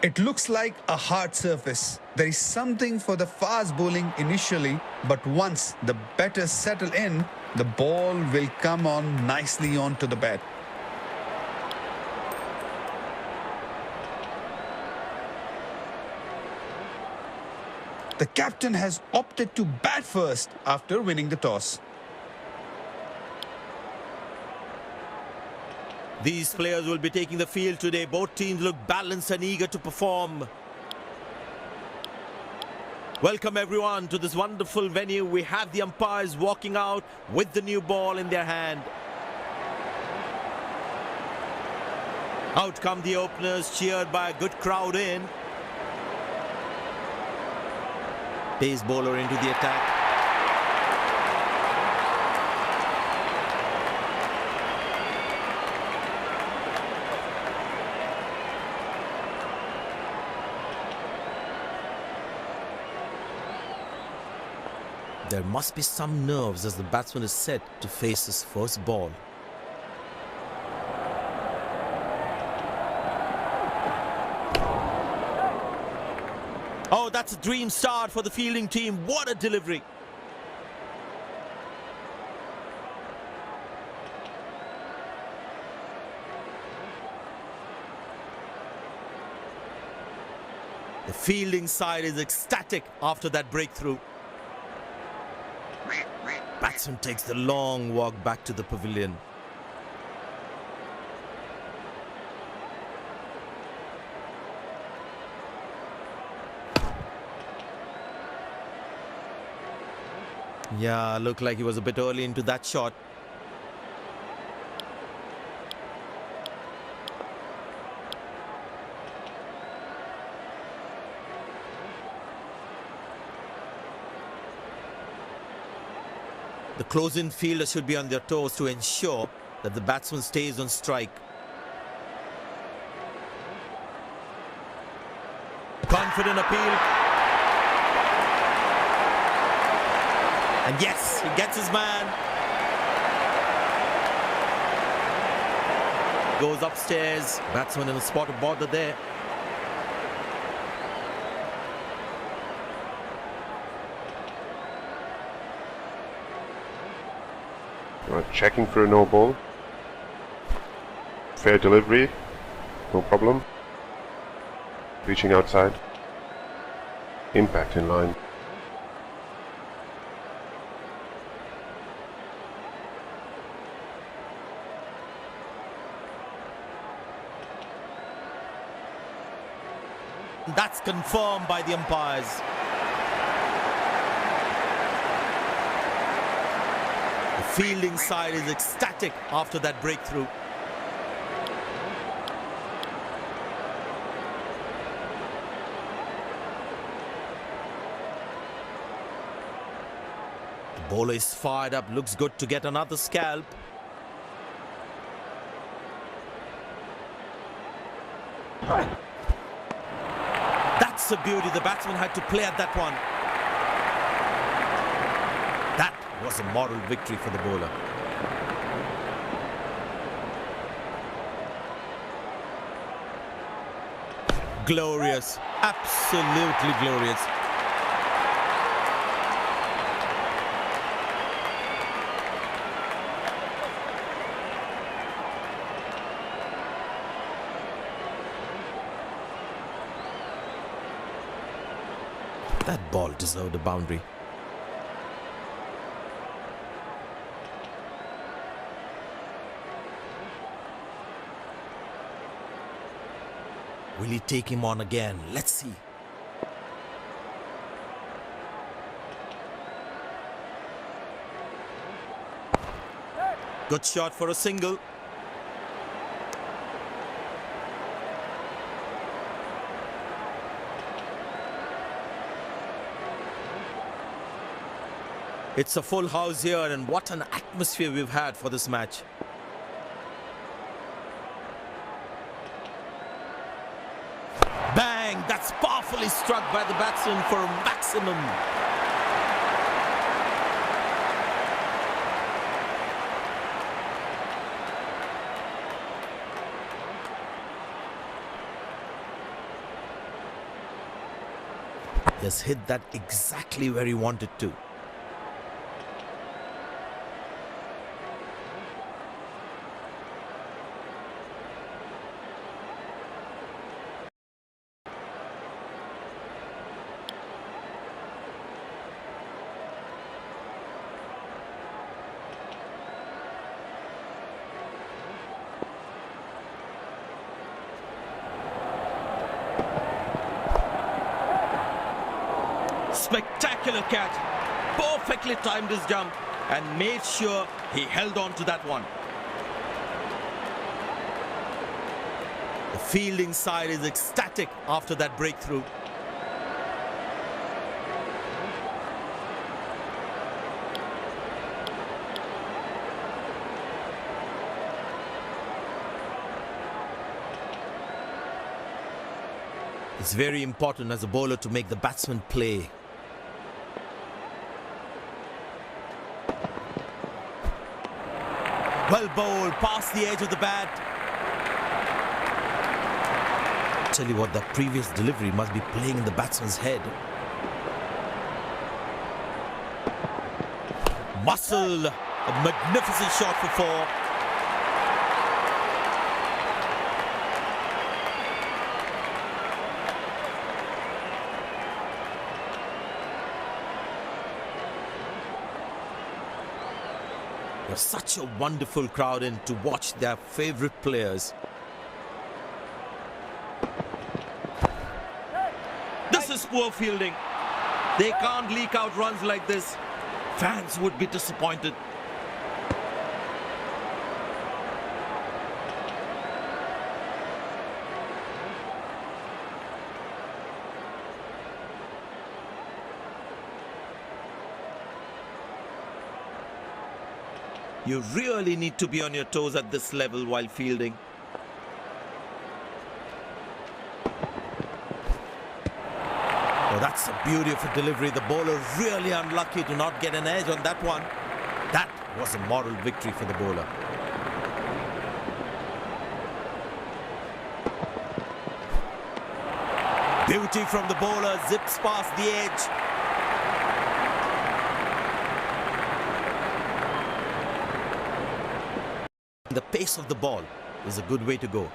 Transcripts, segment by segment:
It looks like a hard surface. There is something for the fast bowling initially, but once the batters settle in, the ball will come on nicely onto the bat. The captain has opted to bat first after winning the toss. These players will be taking the field today. Both teams look balanced and eager to perform. Welcome everyone to this wonderful venue. We have the umpires walking out with the new ball in their hand. Out come the openers, cheered by a good crowd in. Pace bowler into the attack. There must be some nerves as the batsman is set to face his first ball. Oh, that's a dream start for the fielding team. What a delivery. The fielding side is ecstatic after that breakthrough. Batsman takes the long walk back to the pavilion. Yeah, looked like he was a bit early into that shot. The close-in fielder should be on their toes to ensure that the batsman stays on strike. Confident appeal. And yes, he gets his man. Goes upstairs. Batsman in a spot of bother there. Checking for a no ball. Fair delivery, no problem. Reaching outside. Impact in line. That's confirmed by the umpires. The fielding side is ecstatic after that breakthrough. The bowler is fired up, looks good to get another scalp. That's a beauty. The batsman had to play at that one. That was a moral victory for the bowler. Glorious, absolutely glorious. That ball deserved a boundary. Will he take him on again? Let's see. Good shot for a single. It's a full house here, and what an atmosphere we've had for this match. Bang! That's powerfully struck by the batsman for a maximum. Just hit that exactly where he wanted to. Spectacular catch. Perfectly timed his jump and made sure he held on to that one. The fielding side is ecstatic after that breakthrough. It's very important as a bowler to make the batsman play. Well bowled, past the edge of the bat. Tell you what, that previous delivery must be playing in the batsman's head. Muscle, a magnificent shot for four. There's such a wonderful crowd in to watch their favorite players. This is poor fielding. They can't leak out runs like this. Fans would be disappointed. You really need to be on your toes at this level while fielding. Oh, that's the beauty of a delivery. The bowler really unlucky to not get an edge on that one. That was a moral victory for the bowler. Beauty from the bowler, zips past the edge. The pace of the ball is a good way to go.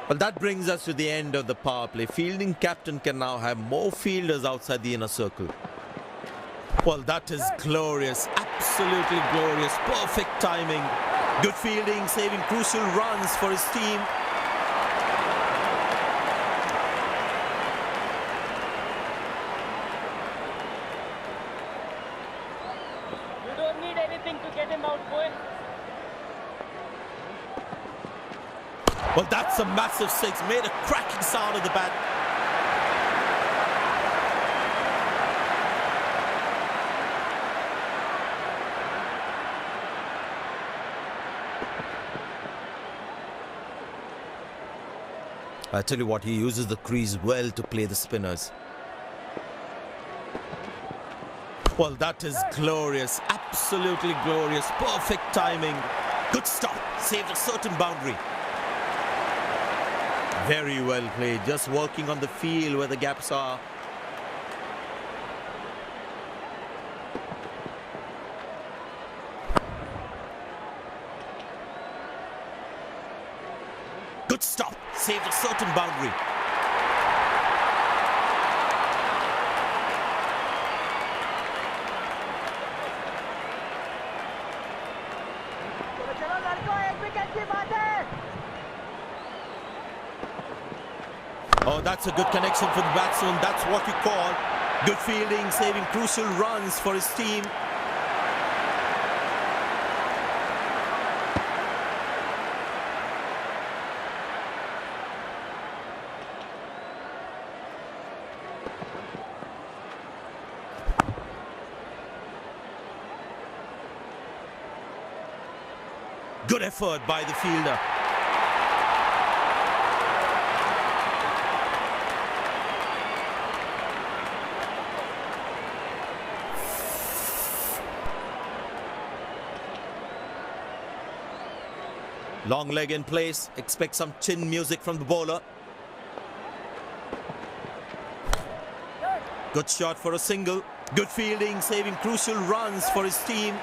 Well, that brings us to the end of the power play. Fielding captain can now have more fielders outside the inner circle. Well, that is glorious, absolutely glorious, perfect timing. Good fielding, saving crucial runs for his team. Well, that's a massive six, made a cracking sound at the bat. I tell you what, he uses the crease well to play the spinners. Well, that is glorious, absolutely glorious, perfect timing. Good stop, saved a certain boundary. Very well played, just working on the field where the gaps are. Good stop, saved a certain boundary. Oh, that's a good connection for the batsman. That's what you call good fielding, saving crucial runs for his team. Good effort by the fielder. Long leg in place. Expect some chin music from the bowler. Good shot for a single. Good fielding, saving crucial runs for his team.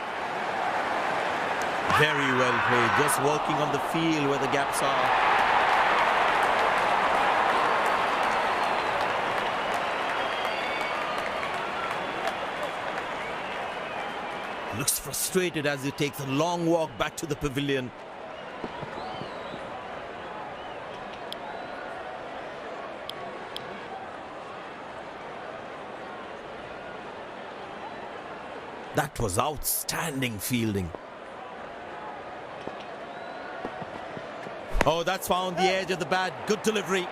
Very well played, just working on the field where the gaps are. Looks frustrated as he takes a long walk back to the pavilion. That was outstanding fielding. Oh, that's found the edge of the bat. Good delivery.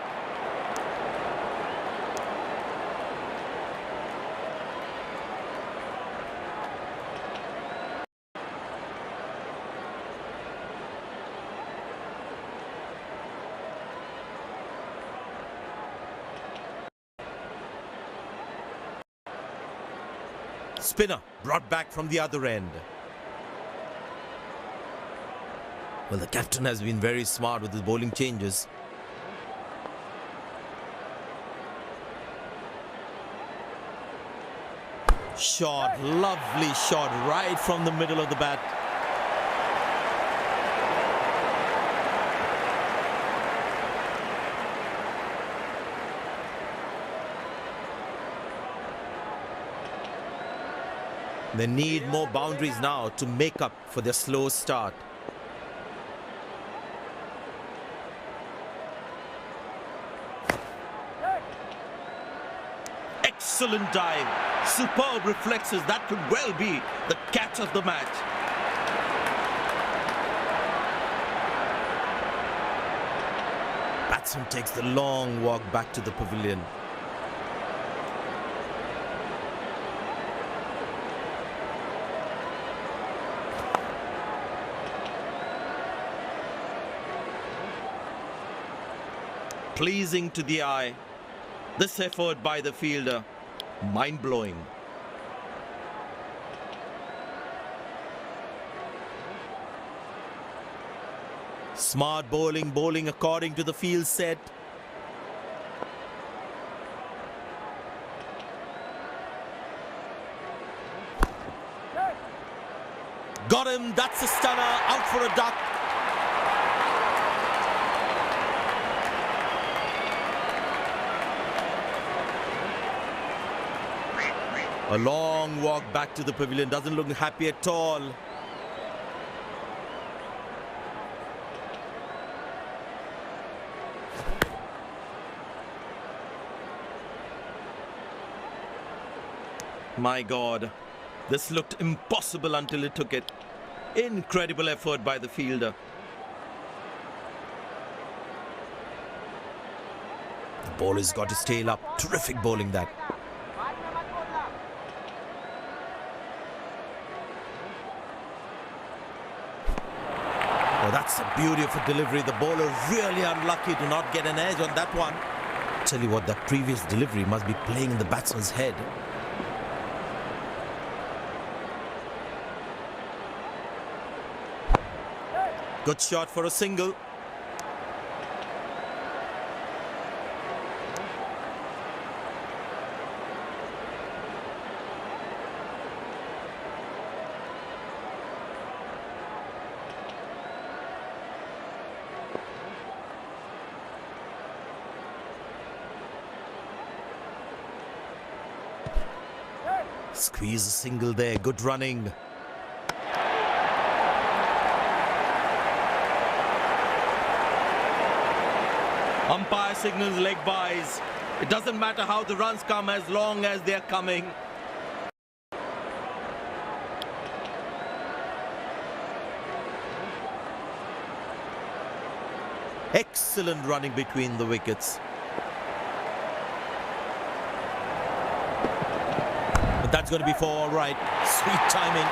Spinner brought back from the other end. Well, the captain has been very smart with his bowling changes. Shot, lovely shot right from the middle of the bat. They need more boundaries now to make up for their slow start. Excellent dive. Superb reflexes. That could well be the catch of the match. Batsman takes the long walk back to the pavilion. Pleasing to the eye. This effort by the fielder, mind-blowing. Smart bowling, bowling according to the field set. Got him, that's a stunner, out for a duck. A long walk back to the pavilion, doesn't look happy at all. My God, this looked impossible until it took it. Incredible effort by the fielder. The bowler's got his tail up. Terrific bowling that. Oh, that's a beauty of a delivery. The bowler really unlucky to not get an edge on that one. Tell you what, that previous delivery must be playing in the batsman's head. Good shot for a single. Squeeze a single there, good running. Umpire signals leg byes. It doesn't matter how the runs come as long as they're coming. Excellent running between the wickets. But that's going to be for all right. Sweet timing.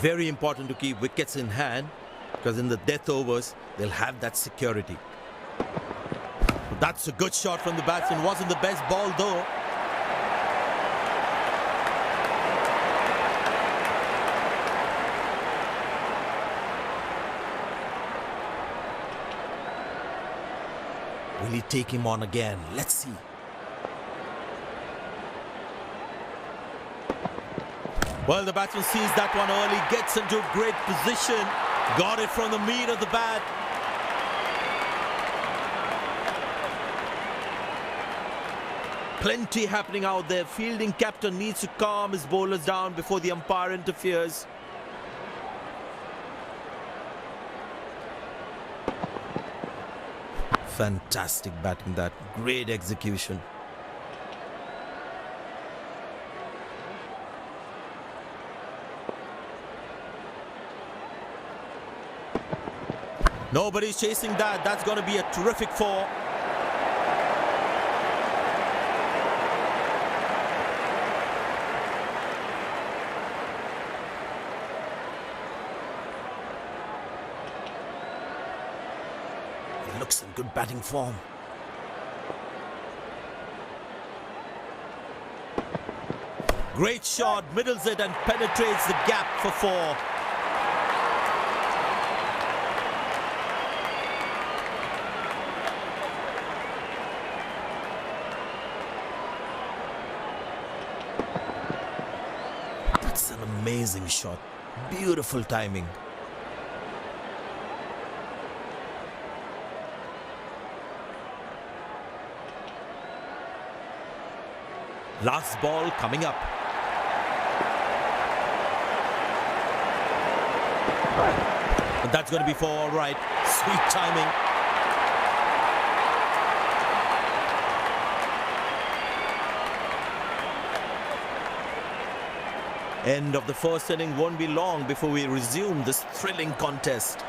Very important to keep wickets in hand, because in the death overs, they'll have that security. That's a good shot from the batsman. Wasn't the best ball though. Will he take him on again? Let's see. Well, the batsman sees that one early, gets into a great position, got it from the meat of the bat. Plenty happening out there. Fielding captain needs to calm his bowlers down before the umpire interferes. Fantastic batting that. Great execution. Nobody's chasing that. That's going to be a terrific four. He looks in good batting form. Great shot, middles it and penetrates the gap for four. That's an amazing shot. Beautiful timing. Last ball coming up. And that's going to be four, all right. Sweet timing. End of the first inning. Won't be long before we resume this thrilling contest.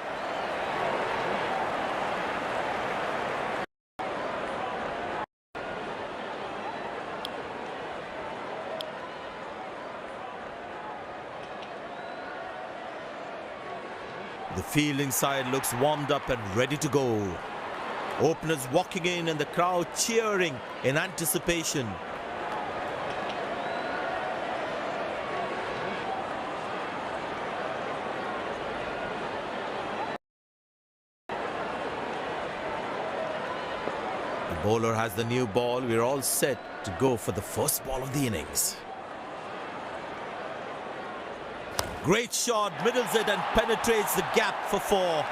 The fielding side looks warmed up and ready to go. Openers walking in and the crowd cheering in anticipation. The bowler has the new ball. We're all set to go for the first ball of the innings. Great shot, middles it and penetrates the gap for four.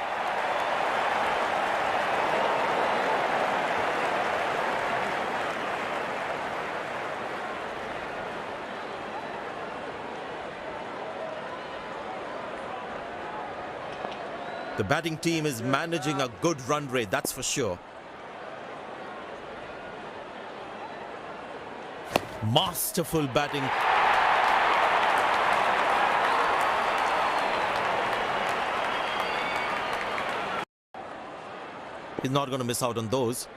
The batting team is managing a good run rate, that's for sure. Masterful batting. He's not going to miss out on those.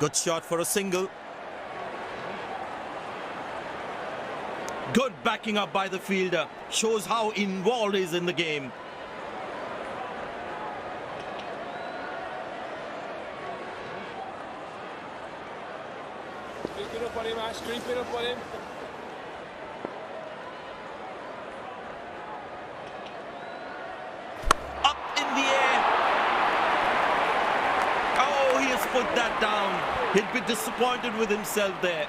Good shot for a single. Good backing up by the fielder. Shows how involved he is in the game. Creeping up on him, Ash. Creeping up on him. Put that down. He'll be disappointed with himself there.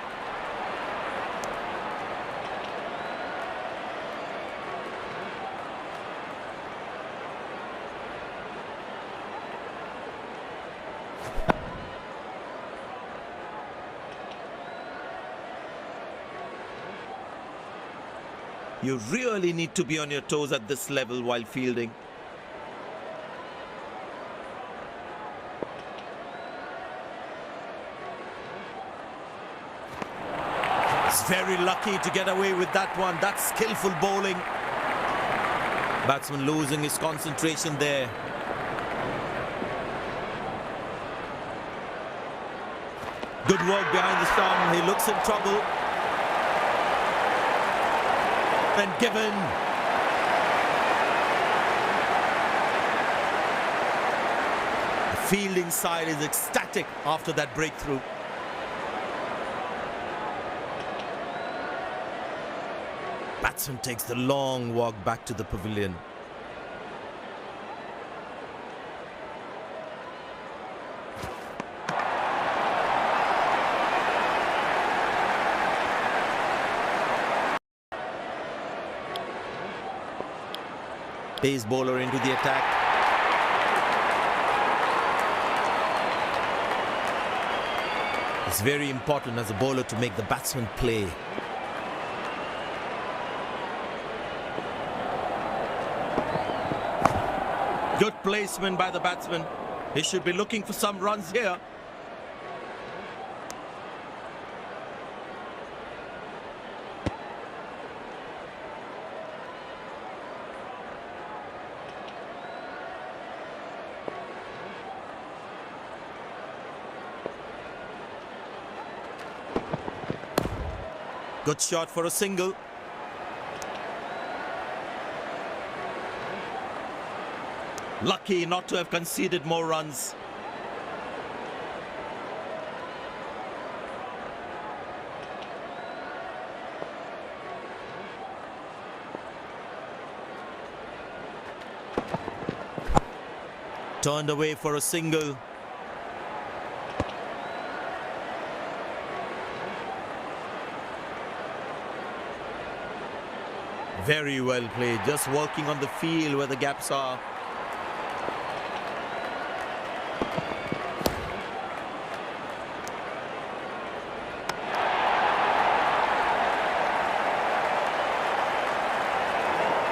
You really need to be on your toes at this level while fielding. Very lucky to get away with that one. That's skillful bowling. Batsman losing his concentration there. Good work behind the stump. He looks in trouble. And given. The fielding side is ecstatic after that breakthrough. Batsman takes the long walk back to the pavilion. pace bowler into the attack. It's very important as a bowler to make the batsman play. Good placement by the batsman. He should be looking for some runs here. Good shot for a single. Lucky not to have conceded more runs. Turned away for a single. Very well played, just working on the field where the gaps are.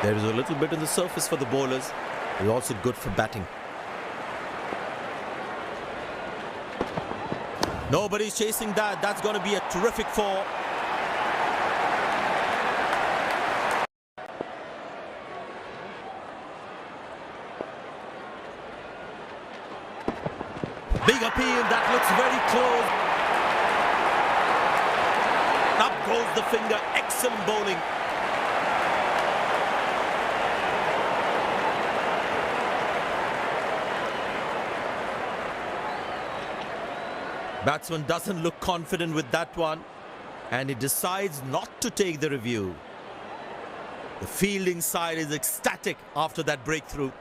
There is a little bit on the surface for the bowlers. It's also good for batting. Nobody's chasing that. That's going to be a terrific four. Big appeal, that looks very close. Up goes the finger, excellent bowling. Batsman doesn't look confident with that one, and he decides not to take the review. The fielding side is ecstatic after that breakthrough.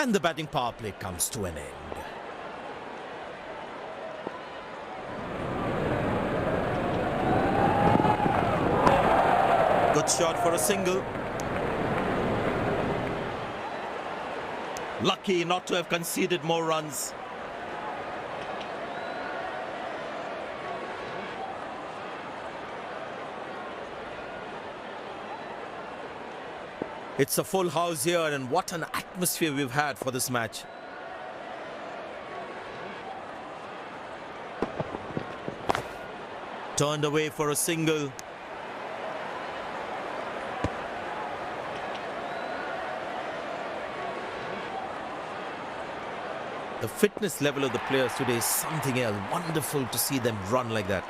And the batting power play comes to an end. Good shot for a single. Lucky not to have conceded more runs. It's a full house here, and what an atmosphere we've had for this match. Turned away for a single. The fitness level of the players today is something else. Wonderful to see them run like that.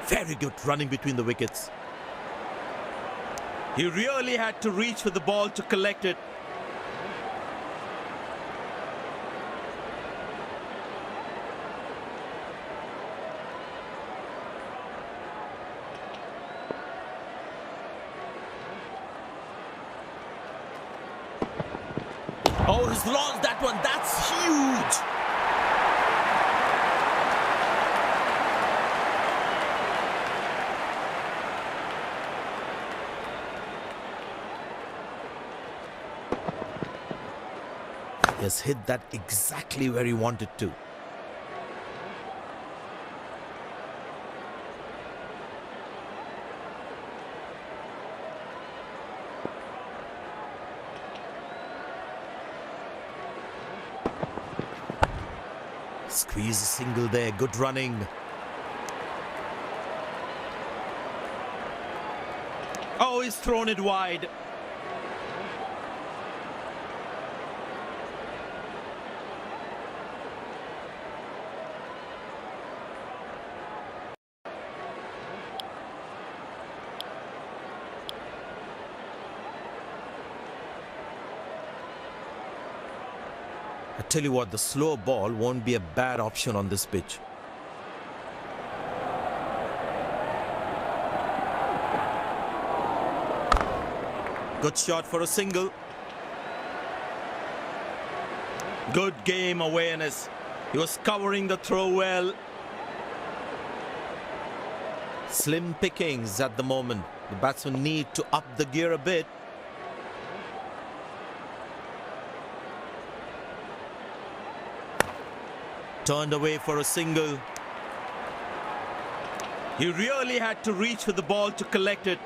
Very good running between the wickets. He really had to reach for the ball to collect it. Oh, he's lost that one. That's huge. He has hit that exactly where he wanted to. Squeeze a single there, good running. Oh, he's thrown it wide. I tell you what, the slow ball won't be a bad option on this pitch. Good shot for a single. Good game awareness. He was covering the throw well. Slim pickings at the moment. The batsmen need to up the gear a bit. Turned away for a single. He really had to reach for the ball to collect it.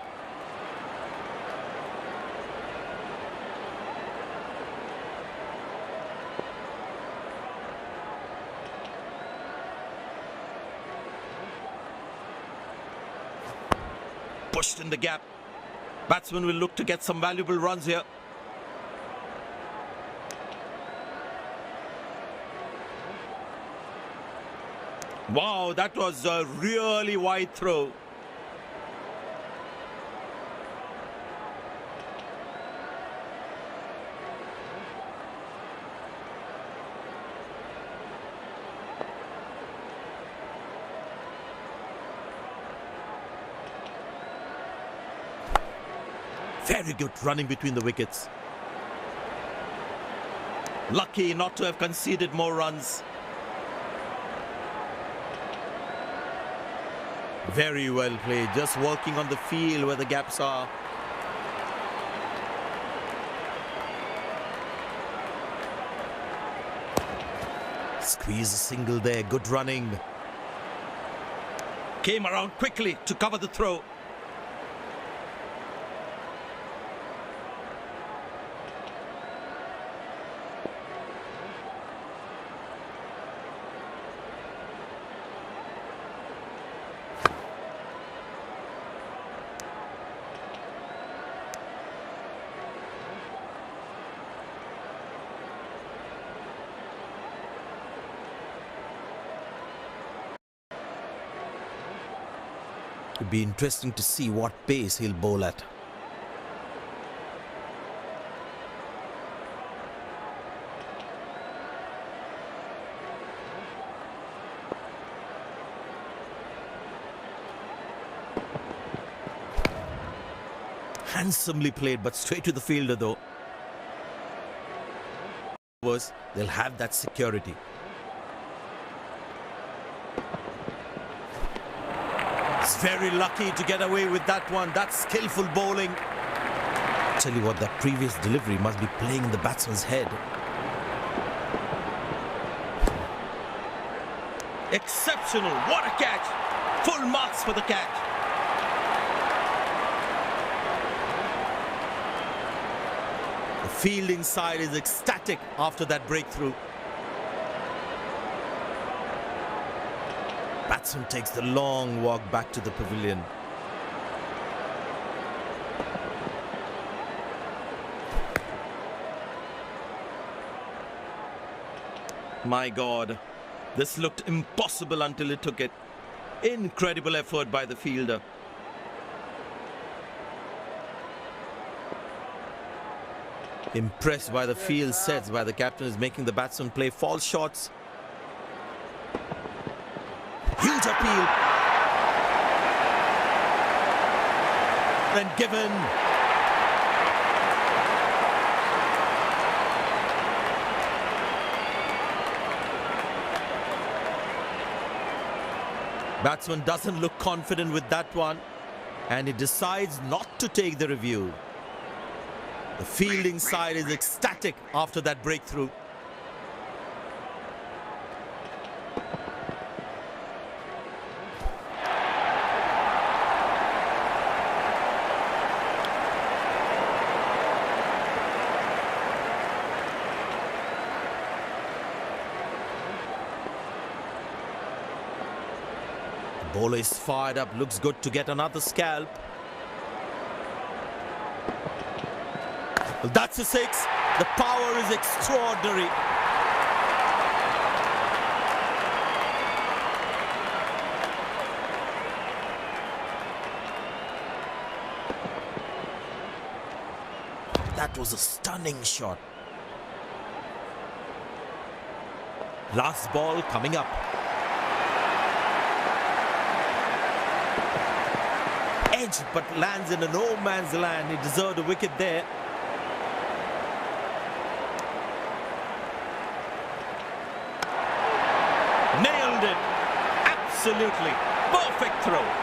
Pushed in the gap. Batsman will look to get some valuable runs here. Wow, that was a really wide throw. Very good running between the wickets. Lucky not to have conceded more runs. Very well played, just working on the field where the gaps are. Squeeze a single there, good running. Came around quickly to cover the throw. It'd be interesting to see what pace he'll bowl at. Handsomely played, but straight to the fielder though. They'll have that security. He's very lucky to get away with that one. That's skillful bowling. Tell you what, that previous delivery must be playing in the batsman's head. Exceptional. What a catch. Full marks for the catch. The fielding side is ecstatic after that breakthrough. Batsman takes the long walk back to the pavilion. My God, this looked impossible until it took it. Incredible effort by the fielder. Impressed by the field sets by the captain is making the batsman play false shots. Huge appeal. Then given. Batsman doesn't look confident with that one, and he decides not to take the review. The fielding side is ecstatic after that breakthrough. The bowler is fired up, looks good to get another scalp. Well, that's a six. The power is extraordinary. That was a stunning shot. Last ball coming up. Edge, but lands in a no man's land. He deserved a wicket there. Nailed it. Absolutely perfect throw.